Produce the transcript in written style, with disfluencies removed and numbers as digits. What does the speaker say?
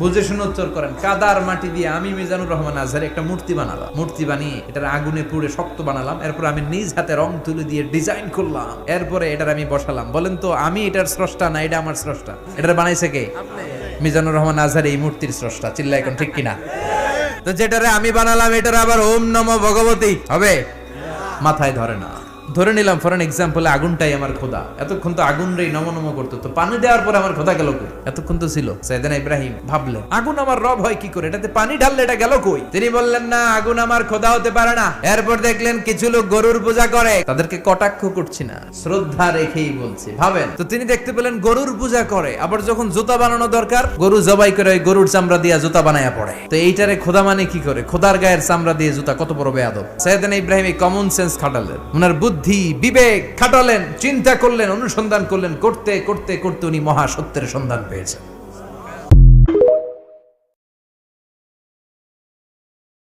বুঝে শুনে উত্তর করেন। কাদার মাটি দিয়ে আমি মিজানুর রহমান আজহারি একটা মূর্তি বানালাম। মূর্তি বানিয়ে এটার আগুনে পুড়ে শক্ত বানালাম। এরপর আমি নিজ হাতে রং তুলে দিয়ে ডিজাইন করলাম। এরপরে এটার আমি বসালাম। বলেন তো আমি এটার স্রষ্টা না এটা আমার স্রষ্টা? এটার বানাইছে কে? মিজানুর রহমান আজহারি এই মূর্তির স্রষ্টা। চিল্লা এখন ঠিক কিনা? তো যেটারে আমি বানালাম এটার আবার ওম নমো ভগবতী হবে? মাথায় ধরে না। ধরে নিলাম ফর এন এক্সাম্পল আগুনটাই আমার খোদা। এতক্ষণ তো আগুন রে নম নম করতো, তো পানি দেওয়ার পরে আমার খোদা গেল কই? এতক্ষণ তো ছিল। সাইয়েদনা ইব্রাহিম ভাবলেন আগুন আমার রব হয় কি করে, এটাতে পানি ঢাললে এটা গেল কই? তিনি বললেন না, আগুন আমার খোদা হতে পারে না। এরপর দেখলেন কিছু লোক গরুর পূজা করে, তাদেরকে কটাক্ষ করছি না, শ্রদ্ধা রেখেই বলছি। ভাবেন তো, তিনি দেখতে পেলেন গরুর পূজা করে, আবার যখন জুতা বানানো দরকার গরু জবাই করে ওই গরুর চামড়া দিয়ে জুতা বানায়া পড়ে। তো এইটারে খোদা মানে কি করে? খোদার গায়ের চামড়া দিয়ে জুতা, কত বড় বেয়াদব! সাইয়েদনা ইব্রাহিম এই কমন সেন্স খাটালেন, ওনার বুদ্ধি বিবেক খাটালেন, চিন্তা করলেন, অনুসন্ধান করলেন, করতে করতে করতে উনি মহা সত্যের সন্ধান পেয়েছেন।